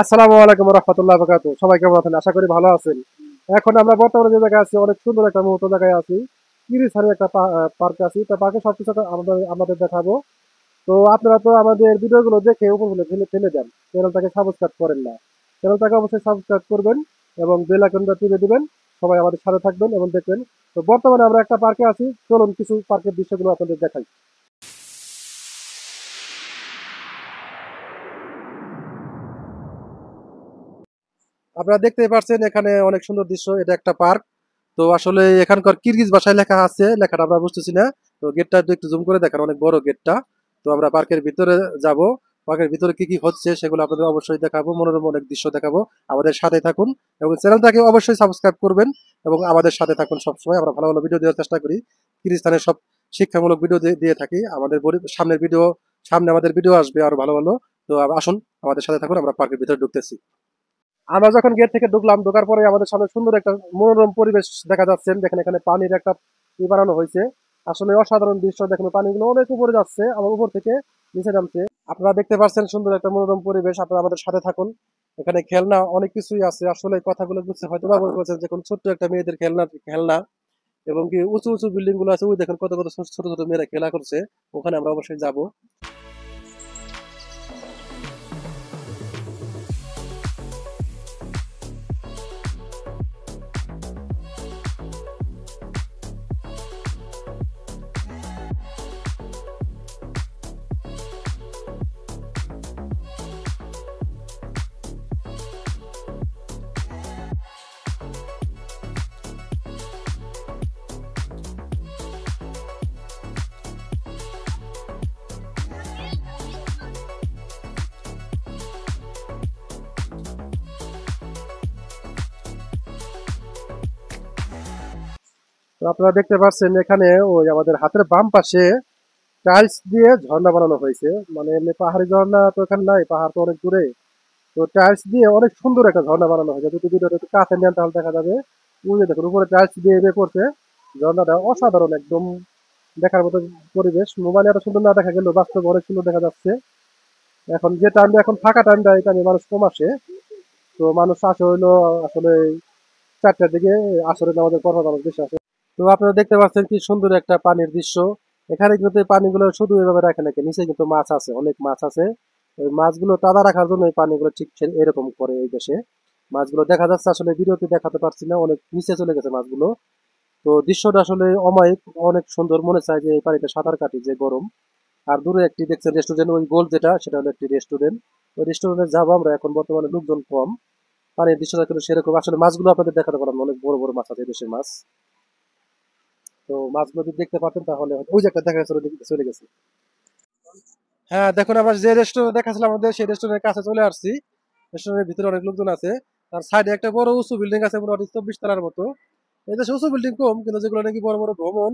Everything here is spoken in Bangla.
আসসালামু আলাইকুম রহমতুল্লাহ বরকাত। সবাই কেমন আছেন? আশা করি ভালো আছেন। এখন আমরা বর্তমানে যে জায়গায় আছি, অনেক সুন্দর একটা মুহূর্ত জায়গায় আছি। কিরিছারি একটা পার্কে আছি। তো পার্কে সবকিছু আমাদের দেখাবো। তো আপনারা তো আমাদের ভিডিওগুলো দেখে উপরে ফেলে ফেলে দেন, চ্যানেলটাকে সাবস্ক্রাইব করেন না। চ্যানেলটাকে অবশ্যই সাবস্ক্রাইব করবেন এবং বেল আইকনটা টিপে দিবেন। সবাই আমাদের সাথে থাকবেন এবং দেখবেন। তো বর্তমানে আমরা একটা পার্কে আছি, চলুন কিছু পার্কের দৃশ্যগুলো আপনাদের দেখাই। আপনারা দেখতেই পাচ্ছেন এখানে অনেক সুন্দর দৃশ্য। এটা একটা পার্ক। তো আসলে এখানকার কিরগিজ ভাষায় লেখা আছে, লেখাটা আমরা বুঝতেছি না। তো গেটটা একটু জুম করে দেখেন, অনেক বড় গেটটা। তো আমরা পার্কের ভিতরে যাব। পার্কের ভিতরে কি কি হচ্ছে সেগুলো আপনাদের অবশ্যই দেখাবো, মনোরম অনেক দৃশ্য দেখাবো। আমাদের সাথে থাকুন এবং চ্যানেলটাকে অবশ্যই সাবস্ক্রাইব করবেন এবং আমাদের সাথে থাকুন সবসময়। আমরা ভালো ভালো ভিডিও দেওয়ার চেষ্টা করি। কিরগিজস্তানের সব শিক্ষামূলক ভিডিও দিয়ে থাকি। আমাদের সামনে আমাদের ভিডিও আসবে আরো ভালো ভালো। তো আসুন আমাদের সাথে থাকুন, আমরা পার্কের ভিতরে ঢুকতেছি। আমরা যখন গেট থেকে ঢুকলাম, ঢোকার পরে আমাদের সামনে সুন্দর একটা মনোরম পরিবেশ দেখা যাচ্ছে। দেখেন এখানে পানির একটা বানানো হয়েছে। আসলে অসাধারণ দৃশ্য। দেখেন পানিগুলো অনেক উপরে যাচ্ছে, আমার উপর থেকে নিচে নামছে। আপনারা দেখতে পাচ্ছেন সুন্দর একটা মনোরম পরিবেশ। আপনারা আমাদের সাথে থাকুন। এখানে খেলনা অনেক কিছুই আছে। আসলে কথাগুলো বুঝতে হয়তো বা মনে করছেন যে কোন ছোট্ট একটা মেয়েদের খেলনা খেলনা এবং কি উঁচু উঁচু বিল্ডিং গুলো আছে। ওই দেখেন কত কত ছোট ছোট মেয়েরা খেলা করছে। ওখানে আমরা অবশ্যই যাবো। তো আপনারা দেখতে পাচ্ছেন এখানে ওই আমাদের হাতের বাম পাশে টাইলস দিয়ে ঝর্ণা বানানো হয়েছে। মানে এমনি পাহাড়ি ঝর্ণা তো এখানে নাই, পাহাড় তো অনেক দূরে। তো টাইলস দিয়ে অনেক সুন্দর একটা ঝর্ণা বানানো হয়েছে। যদি ভিডিওটা একটু কাছে নেন তাহলে দেখা যাবে। ওই যে দেখুন উপরে টাইলস দিয়ে বের করছে। ঝর্ণাটা অসাধারণ একদম, দেখার মতো পরিবেশ। মোবাইলে এত সুন্দর না দেখা গেল, বাস্তবে অনেক সুন্দর দেখা যাচ্ছে। এখন যে টাইমটা এখন ফাঁকা টাইমটা, এই টাইমে মানুষ কম আসে। তো মানুষ আসে হইলো আসলে 4টার দিকে, আসরে আমাদের পর মানুষ বেশি আসে। তো আপনারা দেখতে পাচ্ছেন কি সুন্দর একটা পানির দৃশ্য। এখানে কিন্তু এই পানিগুলো শুধু এভাবে রাখে নাকি, নিচে কিন্তু মাছ আছে, অনেক মাছ আছে। ওই মাছগুলো তাজা রাখার জন্য এই পানিগুলো ঠিক এরকম করে এই দেশে। মাছগুলো দেখা যাচ্ছে, আসলে ভিডিওতে দেখাতে পারছি না, অনেক নিচে চলে গেছে মাছগুলো। তো দৃশ্যটা আসলে অমায়িক, অনেক সুন্দর। মনে চায় যে এই পানিতে সাঁতার কাটি, যে গরম। আর দূরে একটি দেখছেন রেস্টুরেন্ট, ওই গোল যেটা, সেটা হলো একটি রেস্টুরেন্ট। ওই রেস্টুরেন্টে যাবো আমরা এখন, বর্তমানে লোকজন কম। পানির দৃশ্যটা কিন্তু সেরকম। আসলে মাছগুলো আপনাদের দেখাতে পারলাম না, অনেক বড় বড় মাছ আছে, দেশের মাছ। তো মাছগুলো যদি দেখতে পারতেন তাহলে ওই যে একটা দেখা গেছে, ওই দিকে চলে গেছে। হ্যাঁ দেখুন, আমরা যে রেস্টুরেন্ট দেখাচ্ছিলাম আমাদের, সেই রেস্টুরেন্টের কাছে চলে আসছি। রেস্টুরেন্টের ভিতরে অনেক লোকজন আছে। তার সাইডে একটা বড় উঁচু বিল্ডিং আছে, মোটামুটি 24 তলার মতো। এই দেশে উঁচু বিল্ডিং কম, কিন্তু যেগুলো নাকি বড় বড় ভ্রমণ।